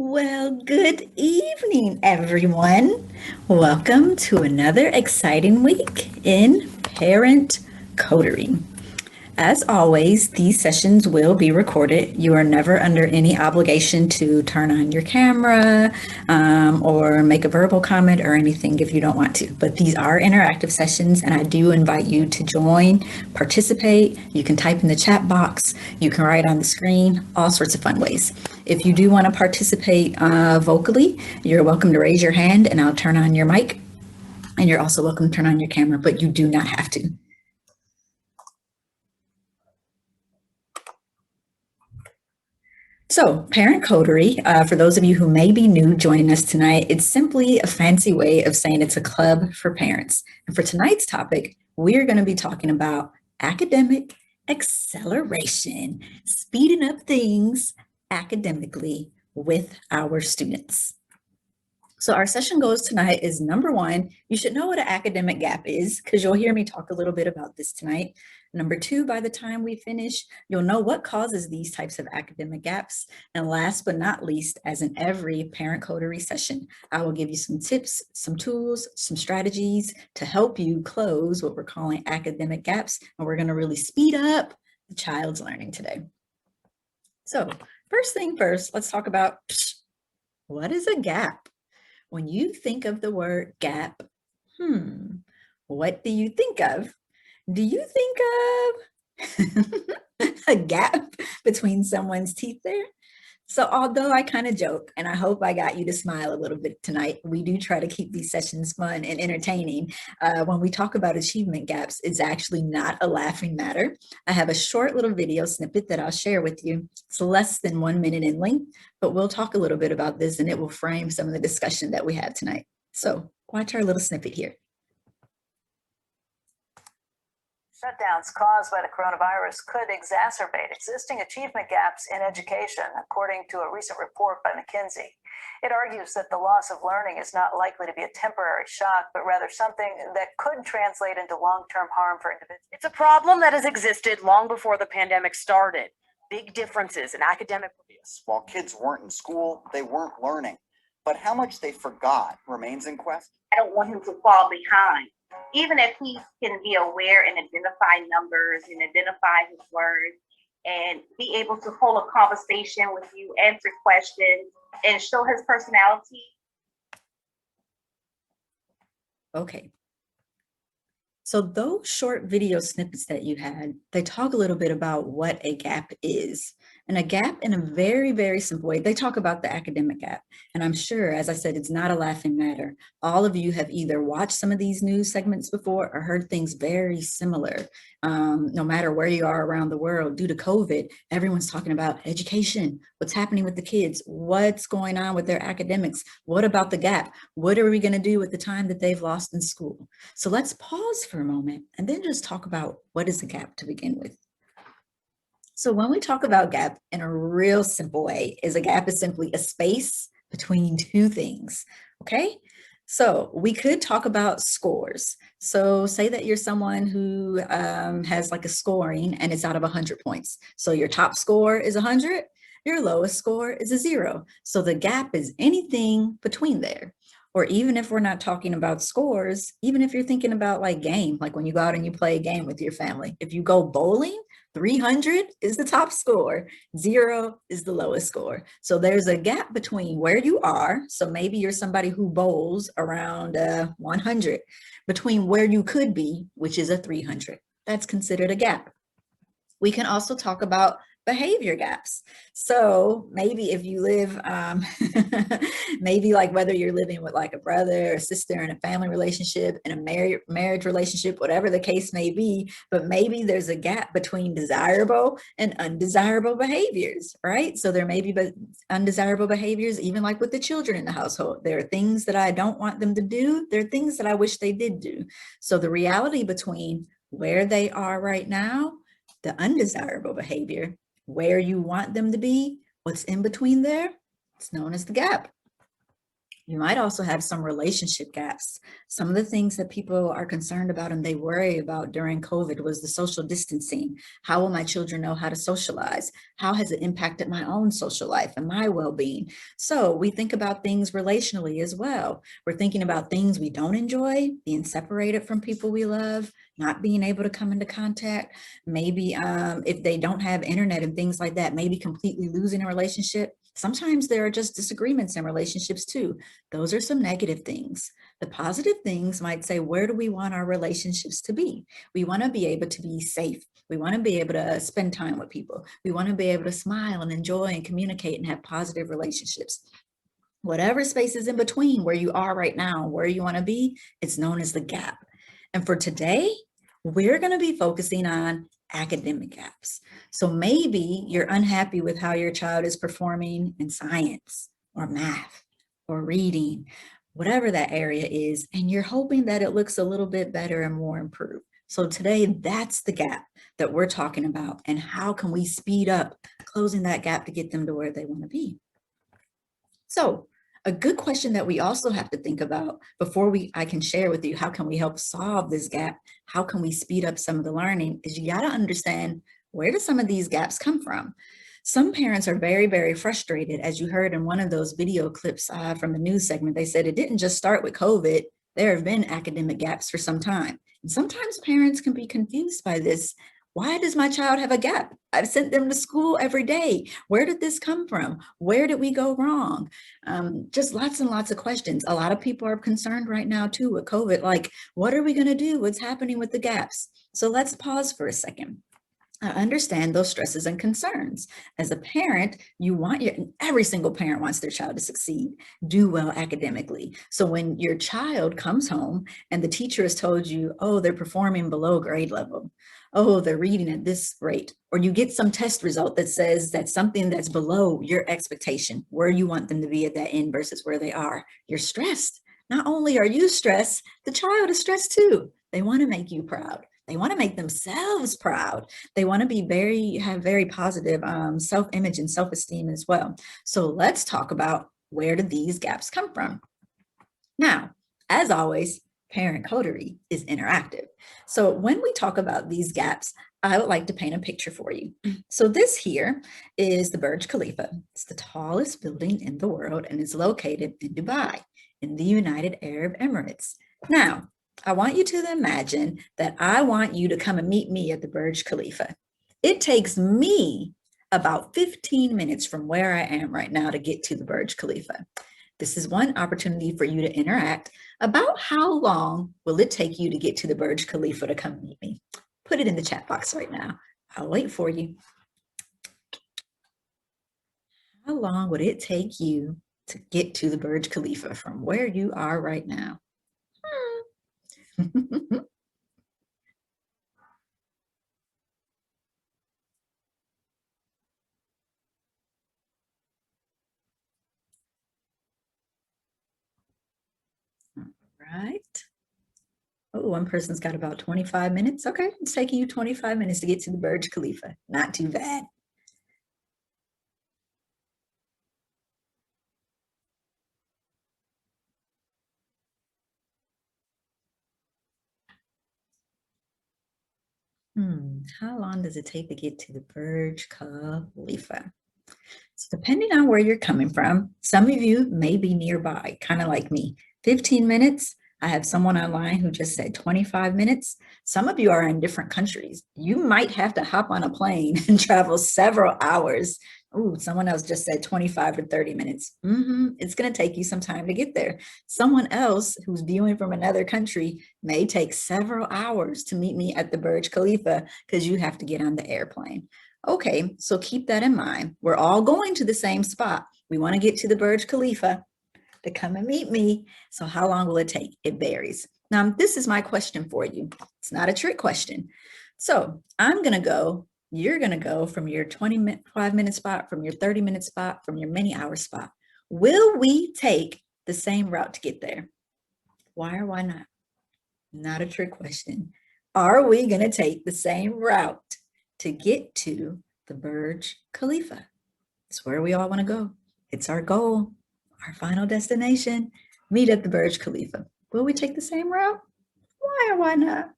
Well, good evening, everyone. Welcome to another exciting week in Parent Coterie. As always, these sessions will be recorded. You are never under any obligation to turn on your camera or make a verbal comment or anything if you don't want to. But these are interactive sessions, and I do invite you to join, participate. You can type in the chat box, you can write on the screen, all sorts of fun ways. If you do want to participate vocally, you're welcome to raise your hand and I'll turn on your mic. And you're also welcome to turn on your camera, but you do not have to. So, Parent Coterie, for those of you who may be new joining us tonight, it's simply a fancy way of saying it's a club for parents. And for tonight's topic, we're going to be talking about academic acceleration, speeding up things academically with our students. So our session goals tonight is number one, you should know what an academic gap is because you'll hear me talk a little bit about this tonight. Number two, by the time we finish, you'll know what causes these types of academic gaps. And last but not least, as in every Parent Coterie session, I will give you some tips, some tools, some strategies to help you close what we're calling academic gaps. And we're going to really speed up the child's learning today. So first thing first, let's talk about what is a gap? When you think of the word gap, what do you think of? Do you think of a gap between someone's teeth there? So although I kind of joke, and I hope I got you to smile a little bit tonight, we do try to keep these sessions fun and entertaining. When we talk about achievement gaps, it's actually not a laughing matter. I have a short little video snippet that I'll share with you. It's less than 1 minute in length, but we'll talk a little bit about this and it will frame some of the discussion that we have tonight. So watch our little snippet here. Shutdowns caused by the coronavirus could exacerbate existing achievement gaps in education, according to a recent report by McKinsey. It argues that the loss of learning is not likely to be a temporary shock, but rather something that could translate into long-term harm for individuals. It's a problem that has existed long before the pandemic started. Big differences in academic reviews. While kids weren't in school, they weren't learning. But how much they forgot remains in question. I don't want him to fall behind. Even if he can be aware and identify numbers and identify his words and be able to hold a conversation with you, answer questions, and show his personality. Okay. So those short video snippets that you had, they talk a little bit about what a gap is. And a gap in a very, very simple way, they talk about the academic gap. And I'm sure, as I said, it's not a laughing matter. All of you have either watched some of these news segments before or heard things very similar. No matter where you are around the world, due to COVID, everyone's talking about education, what's happening with the kids, what's going on with their academics, what about the gap? What are we going to do with the time that they've lost in school? So let's pause for a moment and then just talk about what is a gap to begin with. So when we talk about gap in a real simple way, a gap is simply a space between two things, okay? So we could talk about scores. So say that you're someone who has like a scoring and it's out of 100 points. So your top score is 100, your lowest score is a 0. So the gap is anything between there. Or even if we're not talking about scores, even if you're thinking about like game, like when you go out and you play a game with your family, if you go bowling, 300 is the top score, 0 is the lowest score. So there's a gap between where you are. So maybe you're somebody who bowls around 100 between where you could be, which is a 300. That's considered a gap. We can also talk about behavior gaps. So maybe if you live, maybe like whether you're living with like a brother or sister in a family relationship, in a marriage relationship, whatever the case may be, but maybe there's a gap between desirable and undesirable behaviors, right? So there may be undesirable behaviors, even like with the children in the household. There are things that I don't want them to do. There are things that I wish they did do. So the reality between where they are right now, the undesirable behavior, where you want them to be, what's in between there, it's known as the gap. You might also have some relationship gaps. Some of the things that people are concerned about and they worry about during COVID was the social distancing. How will my children know how to socialize? How has it impacted my own social life and my well-being? So we think about things relationally as well. We're thinking about things we don't enjoy, being separated from people we love, not being able to come into contact, maybe if they don't have internet and things like that, maybe completely losing a relationship. Sometimes there are just disagreements in relationships too. Those are some negative things. The positive things might say, where do we want our relationships to be? We want to be able to be safe. We want to be able to spend time with people. We want to be able to smile and enjoy and communicate and have positive relationships. Whatever space is in between where you are right now, where you want to be, it's known as the gap. And for today, we're going to be focusing on academic gaps. So maybe you're unhappy with how your child is performing in science or math or reading, whatever that area is, and you're hoping that it looks a little bit better and more improved. So today, that's the gap that we're talking about, and how can we speed up closing that gap to get them to where they want to be. So a good question that we also have to think about before I can share with you how can we help solve this gap, how can we speed up some of the learning, is you got to understand, where do some of these gaps come from? Some parents are very, very frustrated. As you heard in one of those video clips from the news segment, they said it didn't just start with COVID. There have been academic gaps for some time. And sometimes parents can be confused by this. Why does my child have a gap? I've sent them to school every day. Where did this come from? Where did we go wrong? Just lots and lots of questions. A lot of people are concerned right now too with COVID, like, what are we going to do? What's happening with the gaps? So let's pause for a second. I understand those stresses and concerns. As a parent, every single parent wants their child to succeed, do well academically. So when your child comes home and the teacher has told you, oh, they're performing below grade level, oh, they're reading at this rate, or you get some test result that says that's something that's below your expectation, where you want them to be at that end versus where they are, you're stressed. Not only are you stressed, the child is stressed too. They want to make you proud. They want to make themselves proud. They want to have very positive self-image and self-esteem as well. So let's talk about, where do these gaps come from? Now, as always, Parent Coterie is interactive. So when we talk about these gaps, I would like to paint a picture for you. So this here is the Burj Khalifa. It's the tallest building in the world, and it's located in Dubai, in the United Arab Emirates. Now, I want you to imagine that I want you to come and meet me at the Burj Khalifa. It takes me about 15 minutes from where I am right now to get to the Burj Khalifa. This is one opportunity for you to interact. About how long will it take you to get to the Burj Khalifa to come meet me? Put it in the chat box right now. I'll wait for you. How long would it take you to get to the Burj Khalifa from where you are right now? Right. Oh, one person's got about 25 minutes. Okay, it's taking you 25 minutes to get to the Burj Khalifa. Not too bad. How long does it take to get to the Burj Khalifa? So depending on where you're coming from, some of you may be nearby, kind of like me. 15 minutes. I have someone online who just said 25 minutes. Some of you are in different countries. You might have to hop on a plane and travel several hours. Oh, someone else just said 25 to 30 minutes. It's going to take you some time to get there. Someone else who's viewing from another country may take several hours to meet me at the Burj Khalifa because you have to get on the airplane. Okay, so keep that in mind. We're all going to the same spot. We want to get to the Burj Khalifa to come and meet me. So how long will it take? It varies. Now, this is my question for you. It's not a trick question. So I'm going to go, you're going to go from your 25-minute spot, from your 30-minute spot, from your many-hour spot. Will we take the same route to get there? Why or why not? Not a trick question. Are we going to take the same route to get to the Burj Khalifa? It's where we all want to go. It's our goal, our final destination. meet at the Burj Khalifa. Will we take the same route? Why or why not?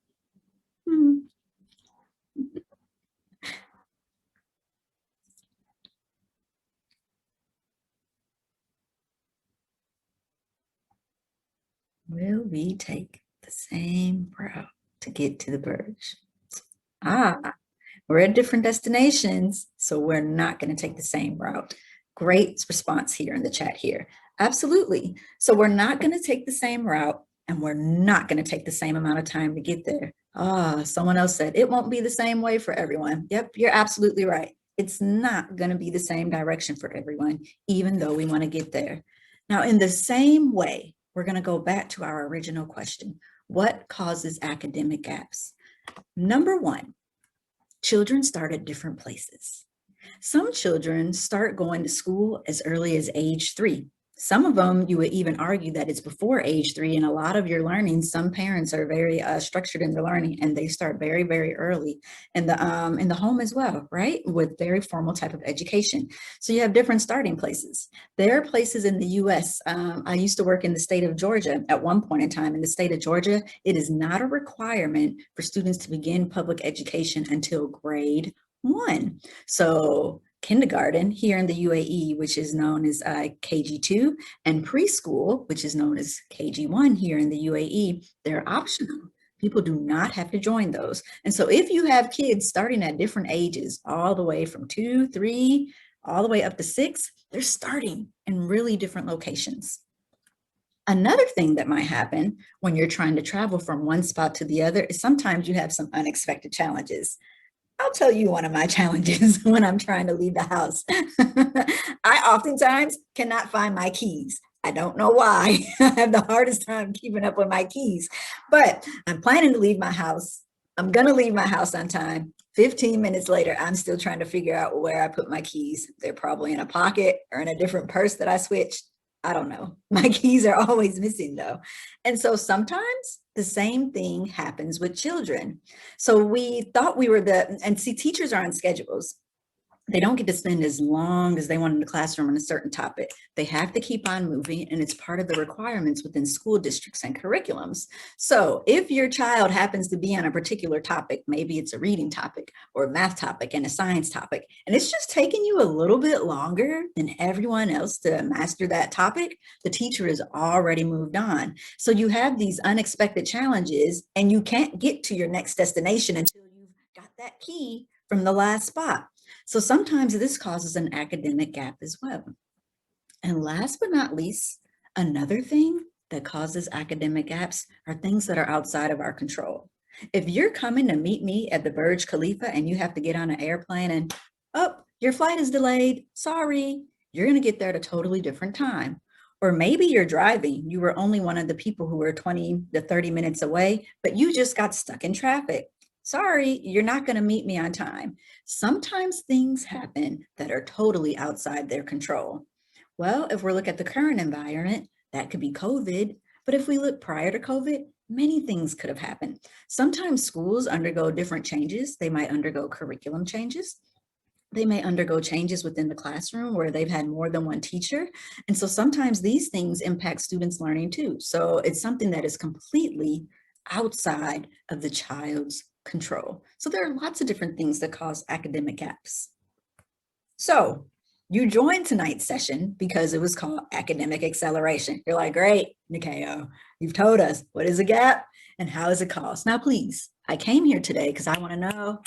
Will we take the same route to get to the Burj? We're at different destinations, so we're not going to take the same route. Great response here in the chat here. Absolutely. So we're not going to take the same route, and we're not going to take the same amount of time to get there. Someone else said it won't be the same way for everyone. Yep, you're absolutely right. It's not going to be the same direction for everyone, even though we want to get there. Now, in the same way, we're going to go back to our original question. What causes academic gaps? Number one, children start at different places. Some children start going to school as early as age 3. Some of them, you would even argue that it's before age 3. And a lot of your learning, some parents are very structured in their learning, and they start very, very early in the home as well, right? With very formal type of education. So you have different starting places. There are places in the US. I used to work in the state of Georgia at one point in time. In the state of Georgia, it is not a requirement for students to begin public education until grade 1. So kindergarten here in the UAE, which is known as KG2, and preschool, which is known as KG1 here in the UAE, they're optional. People do not have to join those. And so if you have kids starting at different ages, all the way from 2, 3, all the way up to 6, they're starting in really different locations. Another thing that might happen when you're trying to travel from one spot to the other is sometimes you have some unexpected challenges. I'll tell you one of my challenges when I'm trying to leave the house. I oftentimes cannot find my keys. I don't know why. I have the hardest time keeping up with my keys, but I'm planning to leave my house. I'm going to leave my house on time. 15 minutes later, I'm still trying to figure out where I put my keys. They're probably in a pocket or in a different purse that I switched. I don't know. My keys are always missing though. And so sometimes the same thing happens with children. So we thought we were and see, teachers are on schedules. They don't get to spend as long as they want in the classroom on a certain topic. They have to keep on moving, and it's part of the requirements within school districts and curriculums. So if your child happens to be on a particular topic, maybe it's a reading topic or a math topic and a science topic, and it's just taking you a little bit longer than everyone else to master that topic, the teacher has already moved on. So you have these unexpected challenges, and you can't get to your next destination until you've got that key from the last spot. So sometimes this causes an academic gap as well. And last but not least, another thing that causes academic gaps are things that are outside of our control. If you're coming to meet me at the Burj Khalifa and you have to get on an airplane and, oh, your flight is delayed, sorry, you're going to get there at a totally different time. Or maybe you're driving, you were only one of the people who were 20 to 30 minutes away, but you just got stuck in traffic. Sorry, you're not going to meet me on time. Sometimes things happen that are totally outside their control. Well, if we look at the current environment, that could be COVID. But if we look prior to COVID, many things could have happened. Sometimes schools undergo different changes. They might undergo curriculum changes. They may undergo changes within the classroom where they've had more than one teacher. And so sometimes these things impact students' learning too. So it's something that is completely outside of the child's control. So there are lots of different things that cause academic gaps. So you joined tonight's session because it was called Academic Acceleration. You're like, great, Nikeo, you've told us what is a gap and how is it caused. Now, please, I came here today because I want to know,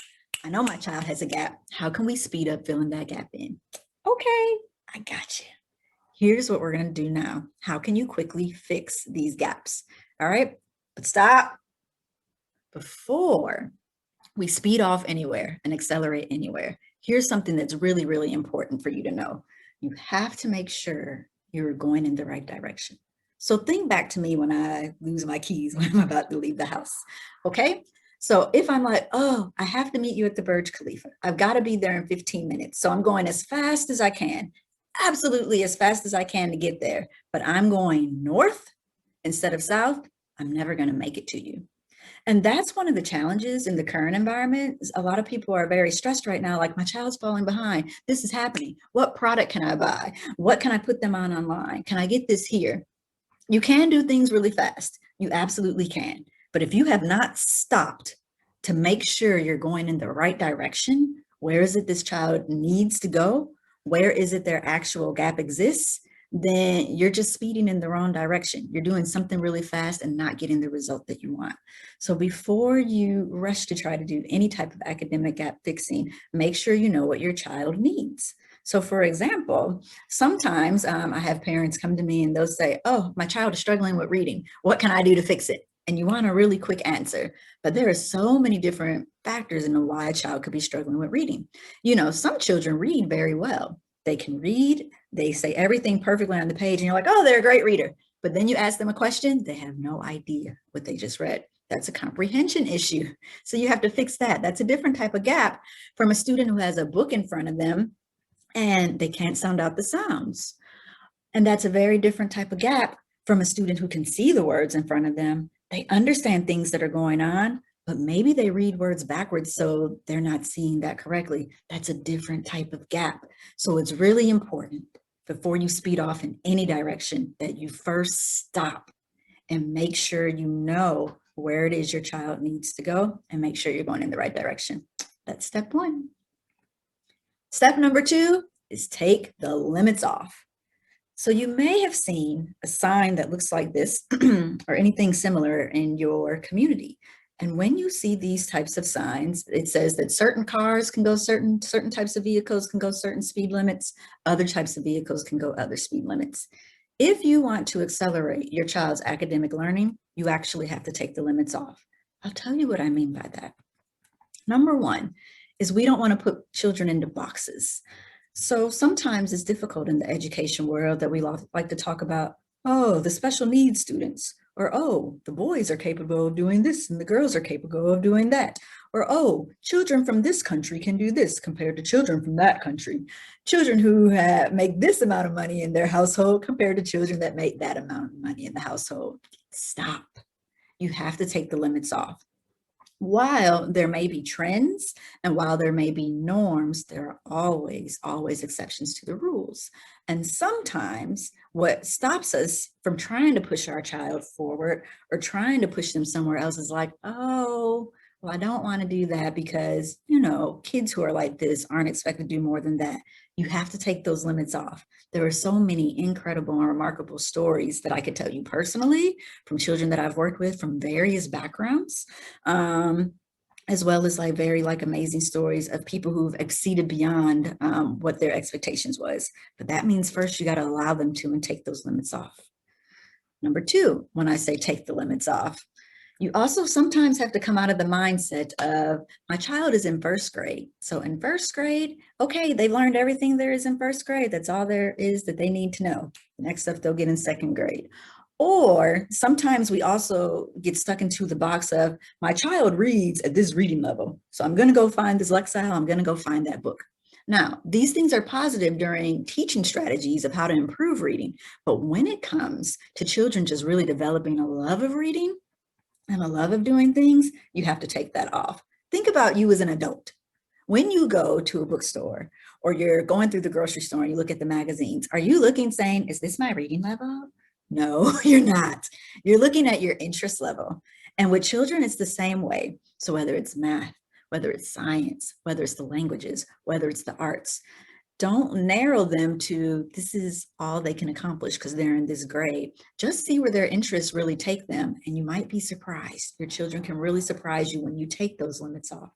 I know my child has a gap. How can we speed up filling that gap in? Okay, I got you. Here's what we're going to do now. How can you quickly fix these gaps? All right, but stop. Before we speed off anywhere and accelerate anywhere, here's something that's really, really important for you to know. You have to make sure you're going in the right direction. So think back to me when I lose my keys when I'm about to leave the house, okay? So if I'm like, oh, I have to meet you at the Burj Khalifa. I've got to be there in 15 minutes. So I'm going as fast as I can, absolutely as fast as I can to get there. But I'm going north instead of south. I'm never going to make it to you. And that's one of the challenges in the current environment. A lot of people are very stressed right now, like my child's falling behind. This is happening. What product can I buy? What can I put them on online? Can I get this here? You can do things really fast. You absolutely can. But if you have not stopped to make sure you're going in the right direction, where is it this child needs to go? Where is it their actual gap exists? Then you're just speeding in the wrong direction. You're doing something really fast and not getting the result that you want. So before you rush to try to do any type of academic gap fixing, make sure you know what your child needs. So for example, sometimes I have parents come to me and they'll say, oh, my child is struggling with reading. What can I do to fix it? And you want a really quick answer, but there are so many different factors in why a child could be struggling with reading. You know, some children read very well. They can read, they say everything perfectly on the page, and you're like, oh, they're a great reader. But then you ask them a question, they have no idea what they just read. That's a comprehension issue. So you have to fix that. That's a different type of gap from a student who has a book in front of them and they can't sound out the sounds. And that's a very different type of gap from a student who can see the words in front of them. They understand things that are going on, but maybe they read words backwards, so they're not seeing that correctly. That's a different type of gap. So it's really important before you speed off in any direction that you first stop and make sure you know where it is your child needs to go and make sure you're going in the right direction. That's step one. Step number two is take the limits off. So you may have seen a sign that looks like this or anything similar in your community. And when you see these types of signs, it says that certain cars can go certain types of vehicles can go certain speed limits, other types of vehicles can go other speed limits. If you want to accelerate your child's academic learning, you actually have to take the limits off. I'll tell you what I mean by that. Number one is we don't want to put children into boxes. So sometimes it's difficult in the education world that we like to talk about, oh, the special needs students, or oh, the boys are capable of doing this and the girls are capable of doing that, or oh, children from this country can do this compared to children from that country. Children who make this amount of money in their household compared to children that make that amount of money in the household. Stop. You have to take the limits off. While there may be trends and while there may be norms, there are always exceptions to the rules. And sometimes what stops us from trying to push our child forward or trying to push them somewhere else is like, oh, well, I don't want to do that because, you know, kids who are like this aren't expected to do more than that. You have to take those limits off. There are so many incredible and remarkable stories that I could tell you personally from children that I've worked with from various backgrounds, as well as very amazing stories of people who've exceeded beyond what their expectations was. But that means first you got to allow them to and take those limits off. Number two, when I say take the limits off, you also sometimes have to come out of the mindset of my child is in first grade. So in first grade, okay, they've learned everything there is in first grade. That's all there is that they need to know. Next stuff they'll get in second grade. Or sometimes we also get stuck into the box of my child reads at this reading level. So I'm going to go find this lexile. I'm going to go find that book. Now, these things are positive during teaching strategies of how to improve reading. But when it comes to children just really developing a love of reading, and a love of doing things, you have to take that off. Think about you as an adult. When you go to a bookstore or you're going through the grocery store and you look at the magazines, are you looking saying, is this my reading level? No, you're not. You're looking at your interest level. And with children, it's the same way. So whether it's math, whether it's science, whether it's the languages, whether it's the arts, don't narrow them to this is all they can accomplish because they're in this grade. Just see where their interests really take them, and you might be surprised. Your children can really surprise you when you take those limits off.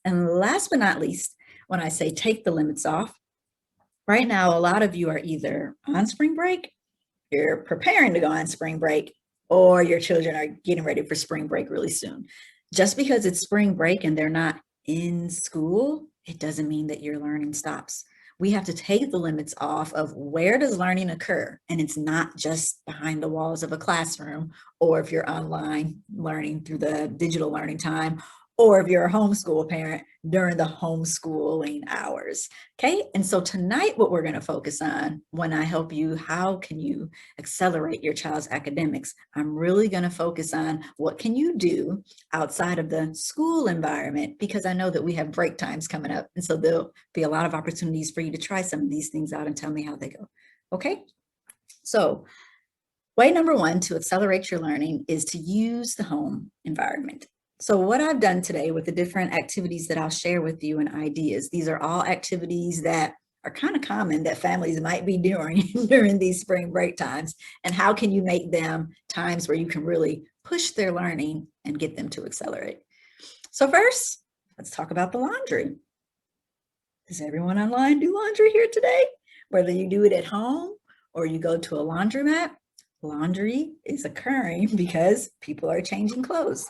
And last but not least, when I say take the limits off, right now, a lot of you are either on spring break, you're preparing to go on spring break, or your children are getting ready for spring break really soon. Just because it's spring break and they're not in school, it doesn't mean that your learning stops. We have to take the limits off of where does learning occur? And it's not just behind the walls of a classroom, or if you're online learning through the digital learning time, or if you're a homeschool parent during the homeschooling hours. Okay, and so tonight what we're going to focus on when I help you, how can you accelerate your child's academics? I'm really going to focus on what can you do outside of the school environment, because I know that we have break times coming up, and so there'll be a lot of opportunities for you to try some of these things out and tell me how they go. Okay, so Way number one to accelerate your learning is to use the home environment. So what I've done today with the different activities that I'll share with you and ideas, these are all activities that are kind of common that families might be doing during these spring break times. And how can you make them times where you can really push their learning and get them to accelerate? So first, let's talk about the laundry. Does everyone online do laundry here today? Whether you do it at home or you go to a laundromat, laundry is occurring because people are changing clothes.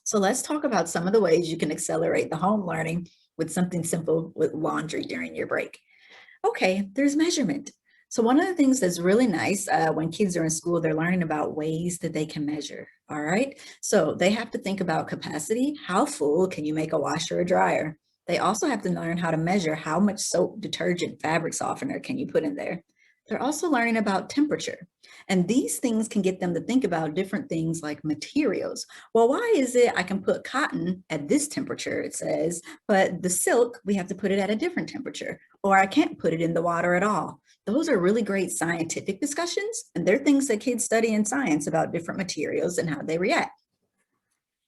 So let's talk about some of the ways you can accelerate the home learning with something simple with laundry during your break. Okay, there's measurement. So one of the things that's really nice when kids are in school, they're learning about ways that they can measure, all right? So they have to think about capacity. How full can you make a washer or dryer? They also have to learn how to measure how much soap, detergent, fabric softener can you put in there. They're also learning about temperature. And these things can get them to think about different things like materials. Well, why is it I can put cotton at this temperature, it says, but the silk, we have to put it at a different temperature, or I can't put it in the water at all. Those are really great scientific discussions, and they're things that kids study in science about different materials and how they react.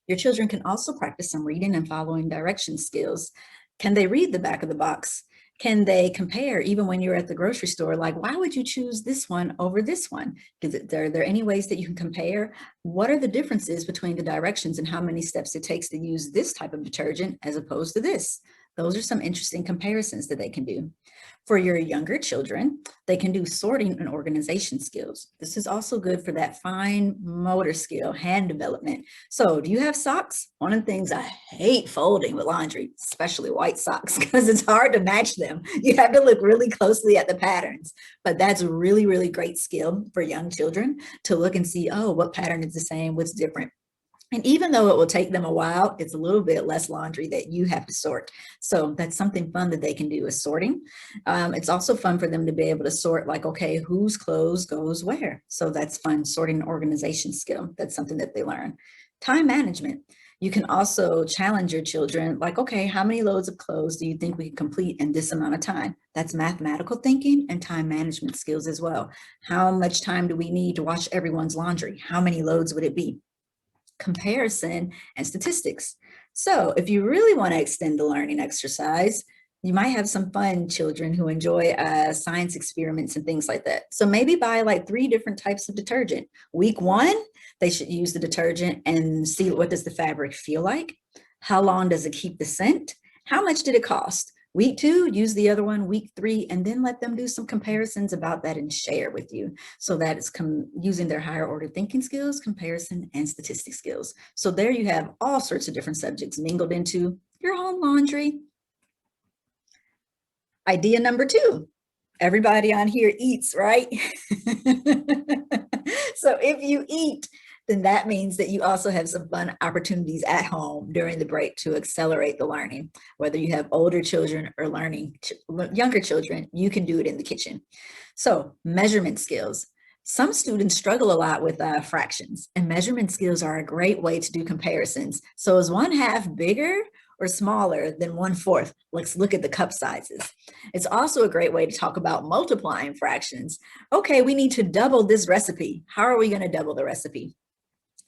Your children can also practice some reading and following direction skills. Can they read the back of the box? Can they compare even when you're at the grocery store? Like, why would you choose this one over this one? Are there any ways that you can compare? What are the differences between the directions and how many steps it takes to use this type of detergent as opposed to this? Those are some interesting comparisons that they can do. For your younger children, they can do sorting and organization skills. This is also good for that fine motor skill, hand development. So do you have socks? One of the things I hate folding with laundry, especially white socks, because it's hard to match them. You have to look really closely at the patterns, but that's a really, really great skill for young children to look and see, oh, what pattern is the same, what's different. And even though it will take them a while, it's a little bit less laundry that you have to sort. So that's something fun that they can do is sorting. It's also fun for them to be able to sort like, okay, whose clothes goes where? So that's fun, sorting and organization skill. That's something that they learn. Time management. You can also challenge your children like, okay, how many loads of clothes do you think we can complete in this amount of time? That's mathematical thinking and time management skills as well. How much time do we need to wash everyone's laundry? How many loads would it be? Comparison and statistics. So if you really want to extend the learning exercise, you might have some fun children who enjoy science experiments and things like that. So maybe buy like 3 different types of detergent. Week 1, they should use the detergent and see what does the fabric feel like? How long does it keep the scent? How much did it cost? Week 2, use the other one, week 3, and then let them do some comparisons about that and share with you. So that it's using their higher order thinking skills, comparison, and statistic skills. So there you have all sorts of different subjects mingled into your home laundry. Idea number 2, everybody on here eats, right? So if you eat, then that means that you also have some fun opportunities at home during the break to accelerate the learning. Whether you have older children or younger children, you can do it in the kitchen. So measurement skills. Some students struggle a lot with fractions, and measurement skills are a great way to do comparisons. So is 1/2 bigger or smaller than 1/4? Let's look at the cup sizes. It's also a great way to talk about multiplying fractions. Okay, we need to double this recipe. How are we going to double the recipe?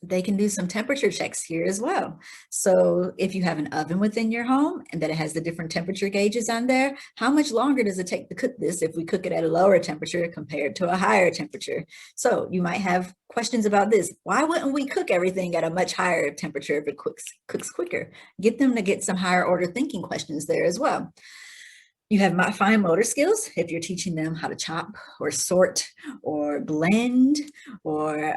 They can do some temperature checks here as well. So if you have an oven within your home and that it has the different temperature gauges on there, how much longer does it take to cook this if we cook it at a lower temperature compared to a higher temperature? So you might have questions about this. Why wouldn't we cook everything at a much higher temperature if it cooks quicker? Get them to get some higher order thinking questions there as well. You have fine motor skills if you're teaching them how to chop or sort or blend or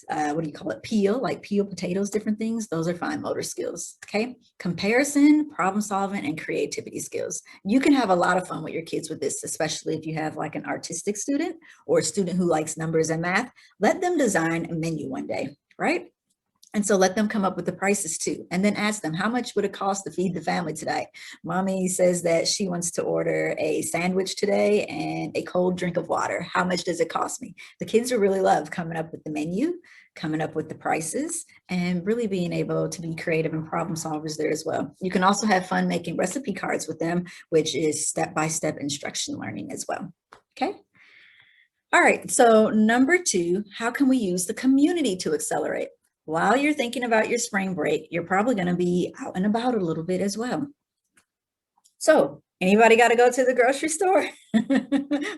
what do you call it? Peel, like peel potatoes, different things. Those are fine motor skills, okay? Comparison, problem solving, and creativity skills. You can have a lot of fun with your kids with this, especially if you have like an artistic student or a student who likes numbers and math. Let them design a menu one day, right? And so let them come up with the prices too. And then ask them, how much would it cost to feed the family today? Mommy says that she wants to order a sandwich today and a cold drink of water. How much does it cost me? The kids will really love coming up with the menu, coming up with the prices, and really being able to be creative and problem solvers there as well. You can also have fun making recipe cards with them, which is step-by-step instruction learning as well. Okay. All right, so number 2, how can we use the community to accelerate? While you're thinking about your spring break, you're probably going to be out and about a little bit as well. So, anybody got to go to the grocery store?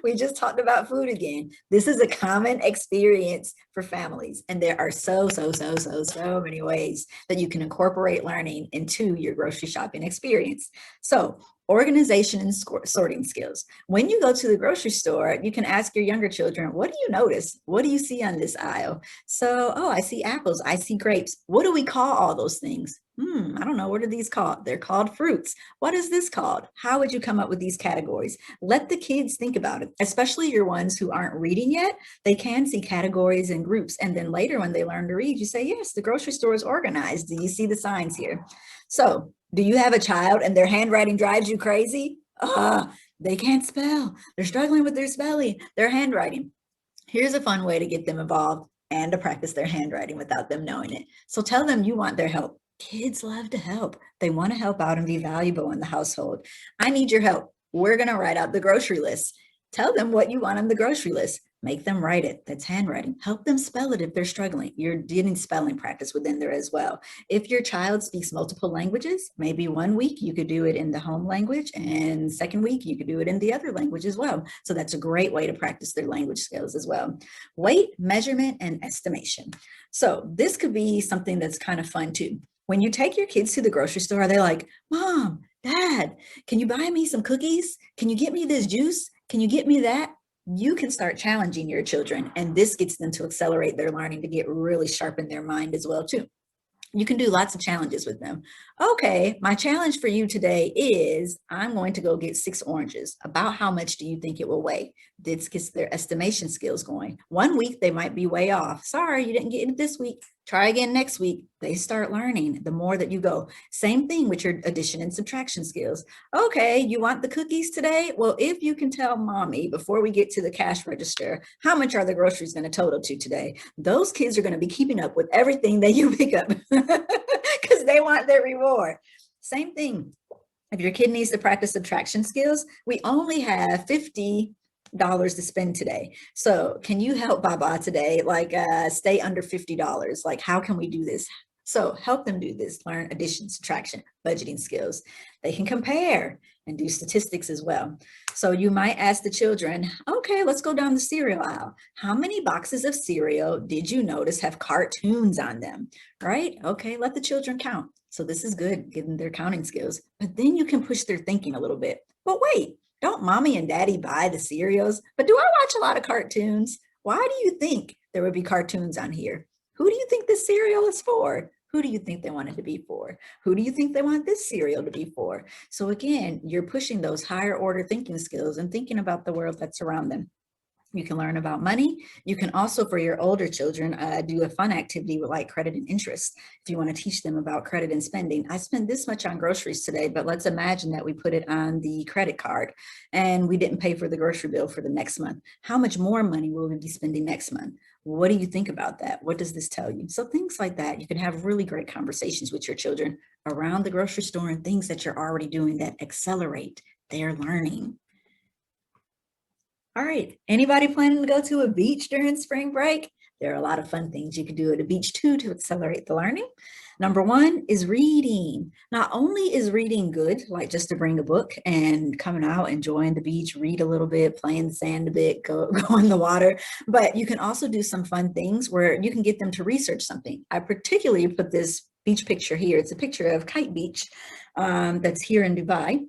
We just talked about food again. This is a common experience for families, and there are so many ways that you can incorporate learning into your grocery shopping experience. So, organization and sorting skills. When you go to the grocery store, you can ask your younger children, what do you notice? What do you see on this aisle? So, oh, I see apples, I see grapes. What do we call all those things? I don't know. What are these called? They're called fruits. What is this called? How would you come up with these categories? Let the kids think about it, especially your ones who aren't reading yet. They can see categories and groups. And then later when they learn to read, you say, yes, the grocery store is organized. Do you see the signs here? So do you have a child and their handwriting drives you crazy? They can't spell. They're struggling with their spelling, their handwriting. Here's a fun way to get them involved and to practice their handwriting without them knowing it. So tell them you want their help. Kids love to help. They want to help out and be valuable in the household. I need your help. We're going to write out the grocery list. Tell them what you want on the grocery list. Make them write it. That's handwriting. Help them spell it if they're struggling. You're getting spelling practice within there as well. If your child speaks multiple languages, maybe one week you could do it in the home language, and second week you could do it in the other language as well. So that's a great way to practice their language skills as well. Weight, measurement, and estimation. So this could be something that's kind of fun too. When you take your kids to the grocery store, they're like, Mom, Dad, can you buy me some cookies? Can you get me this juice? Can you get me that? You can start challenging your children, and this gets them to accelerate their learning to get really sharp in their mind as well too. You can do lots of challenges with them. Okay, my challenge for you today is I'm going to go get 6 oranges. About how much do you think it will weigh? This gets their estimation skills going. One week they might be way off. Sorry, you didn't get it this week. Try again next week. They start learning the more that you go. Same thing with your addition and subtraction skills. Okay, you want the cookies today? Well, if you can tell mommy before we get to the cash register, how much are the groceries going to total to today? Those kids are going to be keeping up with everything that you pick up because they want their reward. Same thing. If your kid needs to practice subtraction skills, we only have $50 to spend today. So can you help Baba today? Like stay under $50. Like how can we do this? So help them do this, learn addition, subtraction, budgeting skills. They can compare and do statistics as well. So you might ask the children, okay, let's go down the cereal aisle. How many boxes of cereal did you notice have cartoons on them? Right? Okay, let the children count. So this is good, getting their counting skills. But then you can push their thinking a little bit. But wait, don't mommy and daddy buy the cereals? But do I watch a lot of cartoons? Why do you think there would be cartoons on here? Who do you think this cereal is for? Who do you think they want it to be for? Who do you think they want this cereal to be for? So again, you're pushing those higher order thinking skills and thinking about the world that's around them. You can learn about money. You can also, for your older children, do a fun activity with like credit and interest. If you want to teach them about credit and spending, I spent this much on groceries today, but let's imagine that we put it on the credit card and we didn't pay for the grocery bill for the next month. How much more money will we be spending next month? What do you think about that? What does this tell you? So things like that, you can have really great conversations with your children around the grocery store and things that you're already doing that accelerate their learning. All right, anybody planning to go to a beach during spring break? There are a lot of fun things you can do at a beach too to accelerate the learning. Number 1 is reading. Not only is reading good, like just to bring a book and coming out, enjoying the beach, read a little bit, play in the sand a bit, go in the water, but you can also do some fun things where you can get them to research something. I particularly put this beach picture here. It's a picture of Kite Beach that's here in Dubai.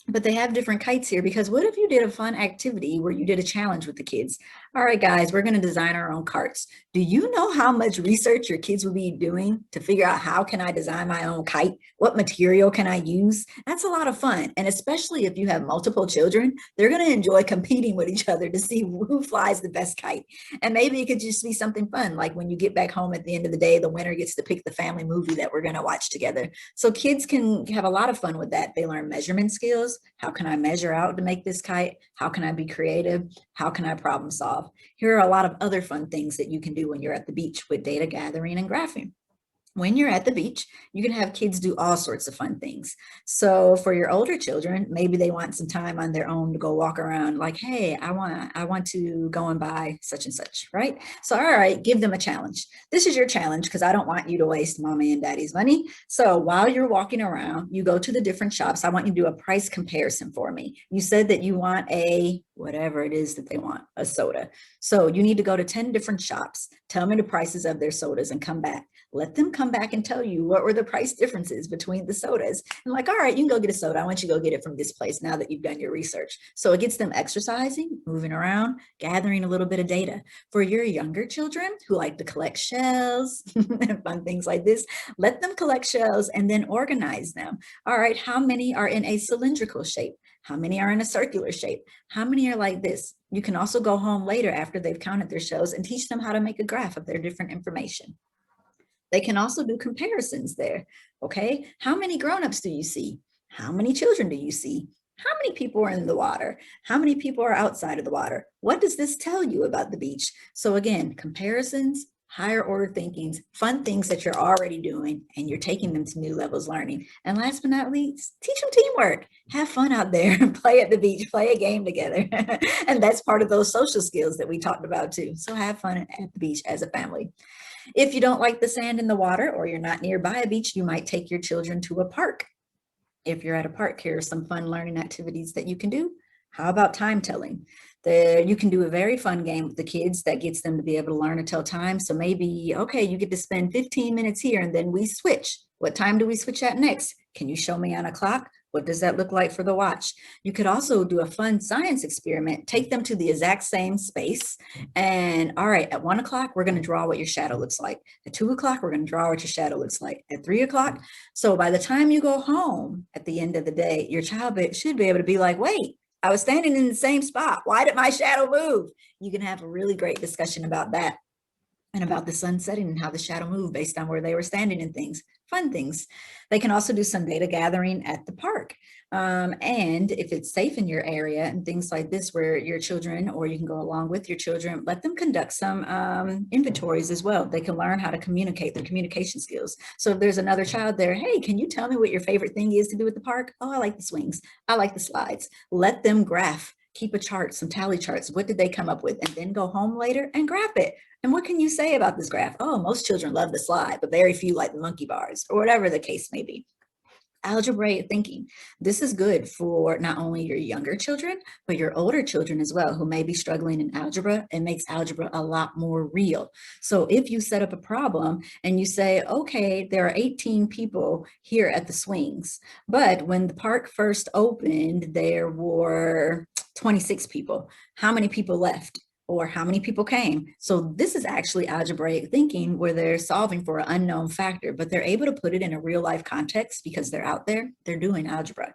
But they have different kites here because what if you did a fun activity where you did a challenge with the kids? All right, guys, we're going to design our own carts. Do you know how much research your kids will be doing to figure out how can I design my own kite? What material can I use? That's a lot of fun. And especially if you have multiple children, they're going to enjoy competing with each other to see who flies the best kite. And maybe it could just be something fun. Like when you get back home at the end of the day, the winner gets to pick the family movie that we're going to watch together. So kids can have a lot of fun with that. They learn measurement skills. How can I measure out to make this kite? How can I be creative? How can I problem solve? Here are a lot of other fun things that you can do when you're at the beach with data gathering and graphing. When you're at the beach, you can have kids do all sorts of fun things. So for your older children, maybe they want some time on their own to go walk around like, hey, I want to go and buy such and such, right? So, all right, give them a challenge. This is your challenge because I don't want you to waste mommy and daddy's money. So while you're walking around, you go to the different shops. I want you to do a price comparison for me. You said that you want a, whatever it is that they want, a soda. So you need to go to 10 different shops, tell me the prices of their sodas and come back. Let them come back and tell you what were the price differences between the sodas. And like, all right, you can go get a soda. I want you to go get it from this place now that you've done your research. So it gets them exercising, moving around, gathering a little bit of data. For your younger children who like to collect shells and fun things like this, let them collect shells and then organize them. All right, how many are in a cylindrical shape? How many are in a circular shape? How many are like this? You can also go home later after they've counted their shells and teach them how to make a graph of their different information. They can also do comparisons there. Okay, how many grown-ups do you see? How many children do you see? How many people are in the water? How many people are outside of the water? What does this tell you about the beach? So again, comparisons, higher order thinkings, fun things that you're already doing, and you're taking them to new levels learning. And last but not least, teach them teamwork. Have fun out there, play at the beach, play a game together. And that's part of those social skills that we talked about too. So have fun at the beach as a family. If you don't like the sand in the water or you're not nearby a beach, you might take your children to a park. If you're at a park, here are some fun learning activities that you can do. How about time telling? You can do a very fun game with the kids that gets them to be able to learn to tell time. So maybe, okay, you get to spend 15 minutes here and then we switch. What time do we switch at next? Can you show me on a clock? What does that look like for the watch? You could also do a fun science experiment, take them to the exact same space. And all right, at 1 o'clock, we're going to draw what your shadow looks like. At 2 o'clock, we're going to draw what your shadow looks like. At 3 o'clock. So by the time you go home at the end of the day, your child should be able to be like, wait, I was standing in the same spot. Why did my shadow move? You can have a really great discussion about that and about the sun setting and how the shadow moved based on where they were standing and things, fun things. They can also do some data gathering at the park. And if it's safe in your area and things like this where your children, or you can go along with your children, let them conduct some inventories as well. They can learn how to communicate, their communication skills. So if there's another child there, hey, can you tell me what your favorite thing is to do at the park? Oh, I like the swings. I like the slides. Let them graph. Keep a chart, some tally charts. What did they come up with? And then go home later and graph it. And what can you say about this graph? Oh, most children love the slide, but very few like the monkey bars, or whatever the case may be. Algebraic thinking. This is good for not only your younger children, but your older children as well, who may be struggling in algebra. It makes algebra a lot more real. So if you set up a problem and you say, okay, there are 18 people here at the swings, but when the park first opened, there were 26 people. How many people left? Or how many people came? So this is actually algebraic thinking where they're solving for an unknown factor, but they're able to put it in a real life context because they're out there, they're doing algebra.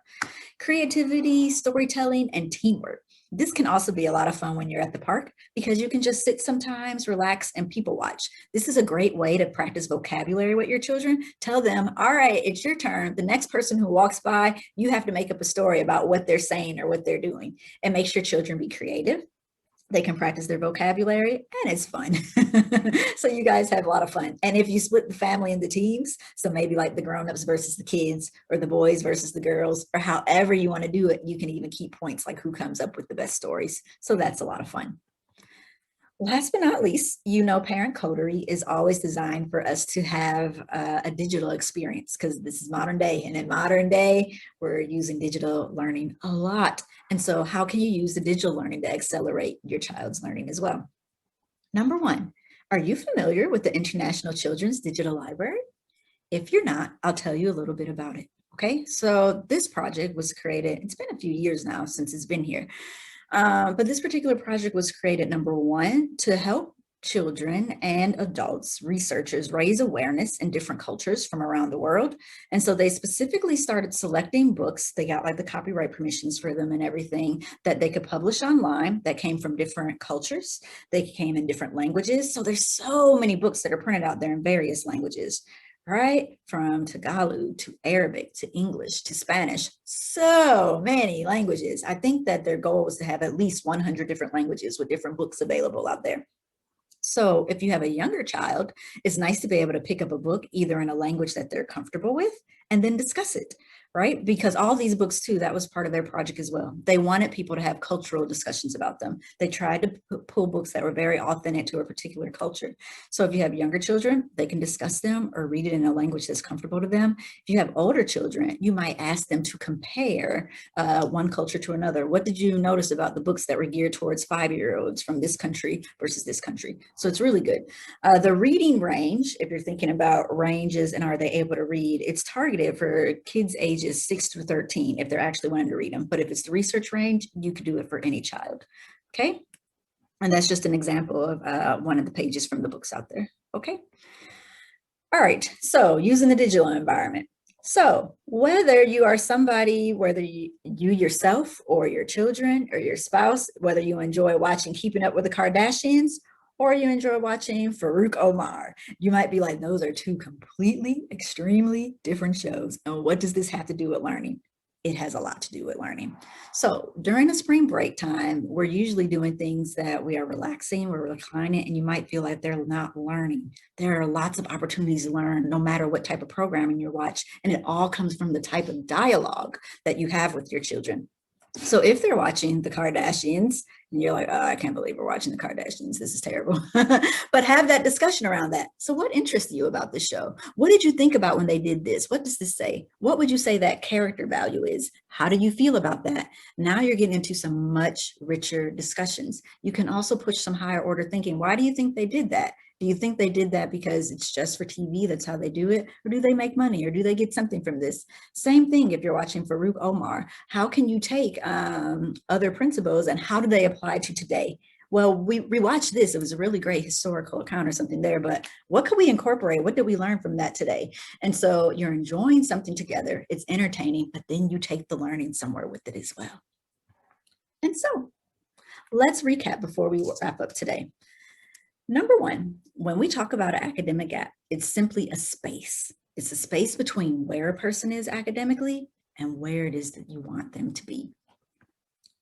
Creativity, storytelling, and teamwork. This can also be a lot of fun when you're at the park because you can just sit sometimes, relax, and people watch. This is a great way to practice vocabulary with your children. Tell them, all right, it's your turn. The next person who walks by, you have to make up a story about what they're saying or what they're doing. It makes your children be creative. They can practice their vocabulary and it's fun. So you guys have a lot of fun. And if you split the family into teams, so maybe like the grown-ups versus the kids or the boys versus the girls, or however you want to do it, you can even keep points like who comes up with the best stories. So that's a lot of fun. Last but not least, Parent Coterie is always designed for us to have a digital experience because this is modern day. And in modern day, we're using digital learning a lot. And so how can you use the digital learning to accelerate your child's learning as well? Number one, are you familiar with the International Children's Digital Library? If you're not, I'll tell you a little bit about it. Okay, so this project was created, it's been a few years now since it's been here. But this particular project was created, number one, to help children and adults, researchers raise awareness in different cultures from around the world. And so they specifically started selecting books. They got like the copyright permissions for them and everything that they could publish online that came from different cultures. They came in different languages. So there's so many books that are printed out there in various languages. Right? From Tagalog to Arabic to English to Spanish, so many languages. I think that their goal was to have at least 100 different languages with different books available out there. So if you have a younger child, it's nice to be able to pick up a book either in a language that they're comfortable with and then discuss it, right? Because all these books too, that was part of their project as well. They wanted people to have cultural discussions about them. They tried to pull books that were very authentic to a particular culture. So if you have younger children, they can discuss them or read it in a language that's comfortable to them. If you have older children, you might ask them to compare one culture to another. What did you notice about the books that were geared towards 5-year-olds from this country versus this country? So it's really good. The reading range, if you're thinking about ranges and are they able to read, it's targeted for kids ages 6 to 13 if they're actually wanting to read them. But if it's the research range, you could do it for any child. Okay. And that's just an example of one of the pages from the books out there. Okay. All right. So using the digital environment. So whether you are somebody, whether you yourself or your children or your spouse, whether you enjoy watching Keeping Up with the Kardashians or you enjoy watching Farouk Omar, you might be like, those are two completely, extremely different shows. And what does this have to do with learning? It has a lot to do with learning. So during the spring break time, we're usually doing things that we are relaxing, we're reclining, and you might feel like they're not learning. There are lots of opportunities to learn no matter what type of programming you watch. And it all comes from the type of dialogue that you have with your children. So if they're watching the Kardashians and you're like, oh, I can't believe we're watching the Kardashians, this is terrible. But have that discussion around that. So what interests you about this show? What did you think about when they did this? What does this say? What would you say that character value is? How do you feel about that? Now you're getting into some much richer discussions. You can also push some higher order thinking. Why do you think they did that? Do you think they did that because it's just for TV? That's how they do it? Or do they make money? Or do they get something from this? Same thing if you're watching Farouk Omar. How can you take other principles and how do they apply to today? Well, we watched this. It was a really great historical account or something there, but what could we incorporate? What did we learn from that today? And so you're enjoying something together. It's entertaining, but then you take the learning somewhere with it as well. And so let's recap before we wrap up today. Number one, when we talk about an academic gap, it's simply a space. It's a space between where a person is academically and where it is that you want them to be.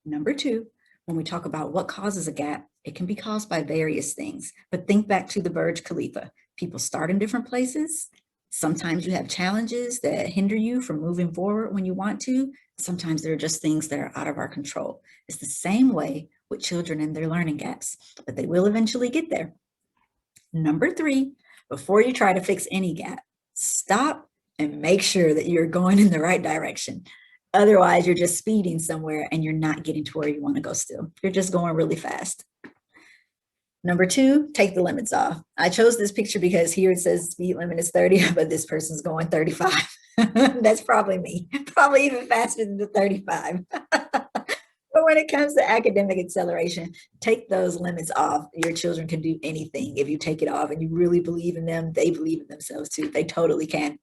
Number two, when we talk about what causes a gap, it can be caused by various things. But think back to the Burj Khalifa. People start in different places. Sometimes you have challenges that hinder you from moving forward when you want to. Sometimes there are just things that are out of our control. It's the same way with children and their learning gaps, but they will eventually get there. Number three, before you try to fix any gap, stop and make sure that you're going in the right direction. Otherwise, you're just speeding somewhere and you're not getting to where you want to go still. You're just going really fast. Number two, take the limits off. I chose this picture because here it says speed limit is 30, but this person's going 35. That's probably me, probably even faster than the 35. But when it comes to academic acceleration, take those limits off. Your children can do anything if you take it off and you really believe in them. They believe in themselves too. They totally can.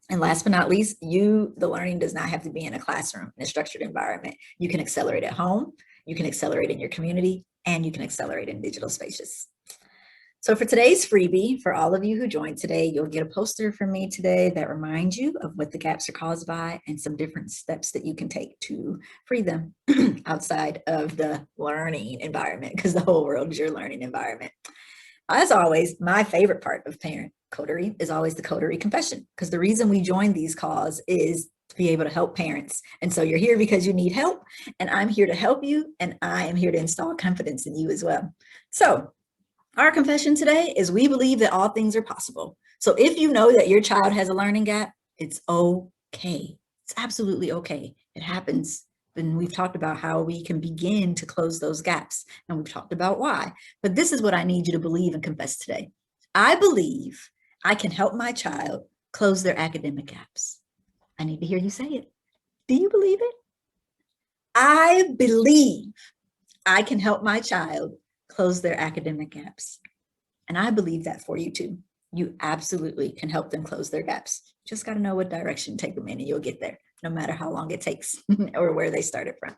And last but not least, the learning does not have to be in a classroom, in a structured environment. You can accelerate at home, you can accelerate in your community, and you can accelerate in digital spaces. So for today's freebie, for all of you who joined today, you'll get a poster from me today that reminds you of what the gaps are caused by and some different steps that you can take to free them outside of the learning environment, because the whole world is your learning environment. As always, my favorite part of parent Coterie is always the Coterie confession, because the reason we join these calls is to be able to help parents. And so you're here because you need help, and I'm here to help you, and I am here to install confidence in you as well. So our confession today is we believe that all things are possible. So if you know that your child has a learning gap, it's okay. It's absolutely okay. It happens. And we've talked about how we can begin to close those gaps, and we've talked about why. But this is what I need you to believe and confess today. I believe I can help my child close their academic gaps. I need to hear you say it. Do you believe it? I believe I can help my child close their academic gaps. And I believe that for you too. You absolutely can help them close their gaps. Just got to know what direction to take them in, and you'll get there, no matter how long it takes or where they started from.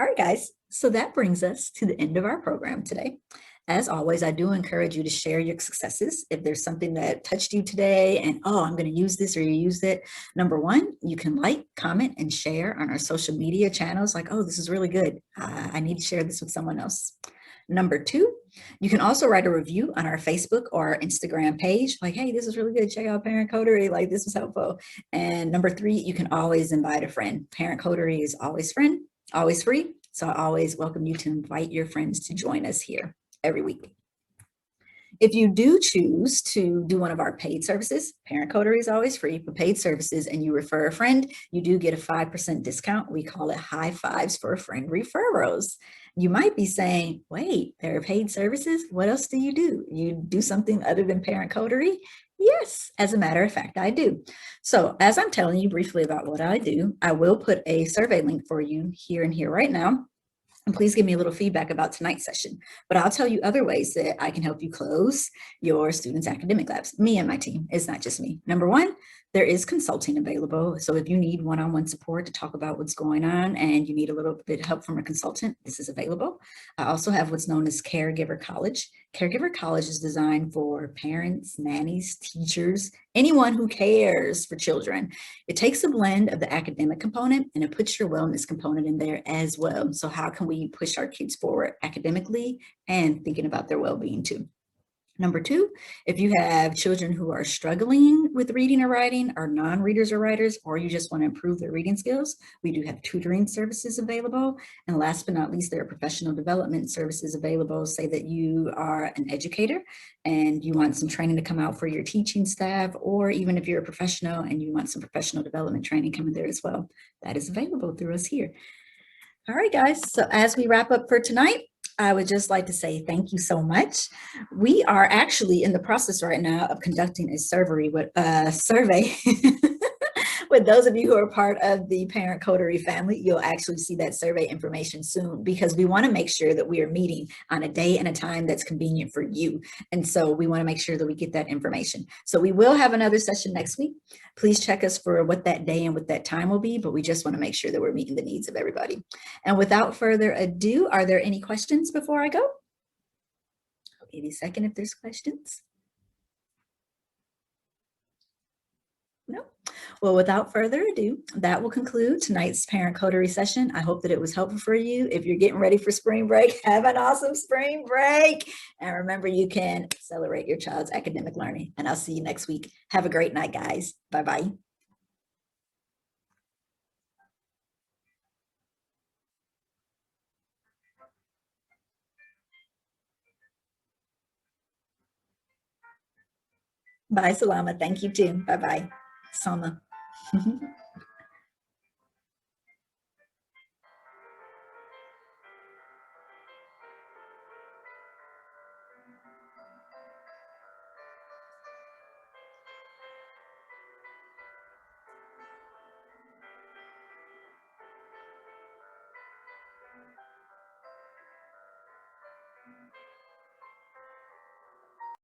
All right, guys. So that brings us to the end of our program today. As always, I do encourage you to share your successes. If there's something that touched you today and, oh, I'm going to use this, or you used it. Number one, you can like, comment, and share on our social media channels. Like, oh, this is really good. I need to share this with someone else. Number 2, you can also write a review on our Facebook or our Instagram page, like, hey, this is really good. Check out Parent Coterie. Like, this was helpful. And number 3, you can always invite a friend. Parent Coterie is always free. So I always welcome you to invite your friends to join us here every week. If you do choose to do one of our paid services, Parent Coterie is always free for paid services, and you refer a friend, you do get a 5% discount. We call it high fives for a friend referrals. You might be saying, wait, there are paid services? What else do? You do something other than Parent Coterie? Yes, as a matter of fact, I do. So as I'm telling you briefly about what I do, I will put a survey link for you here and here right now. And please give me a little feedback about tonight's session. But I'll tell you other ways that I can help you close your students' academic labs. Me and my team. It's not just me. Number 1, there is consulting available. So if you need one-on-one support to talk about what's going on and you need a little bit of help from a consultant, this is available. I also have what's known as Caregiver College. Caregiver College is designed for parents, nannies, teachers, anyone who cares for children. It takes a blend of the academic component and it puts your wellness component in there as well. So how can we push our kids forward academically and thinking about their well-being too? Number 2, if you have children who are struggling with reading or writing, or non-readers or writers, or you just want to improve their reading skills, we do have tutoring services available. And last but not least, there are professional development services available. Say that you are an educator and you want some training to come out for your teaching staff, or even if you're a professional and you want some professional development training coming there as well, that is available through us here. All right, guys. So as we wrap up for tonight, I would just like to say thank you so much. We are actually in the process right now of conducting a survey with with those of you who are part of the Parent Coterie family. You'll actually see that survey information soon, because we want to make sure that we are meeting on a day and a time that's convenient for you. And so we want to make sure that we get that information. So we will have another session next week. Please check us for what that day and what that time will be, but we just want to make sure that we're meeting the needs of everybody. And without further ado, are there any questions before I go? I'll give you a second if there's questions. No? Well, without further ado, that will conclude tonight's Parent Coterie session. I hope that it was helpful for you. If you're getting ready for spring break, have an awesome spring break. And remember, you can accelerate your child's academic learning. And I'll see you next week. Have a great night, guys. Bye-bye. Bye, Salama. Thank you, too. Bye-bye. Sama.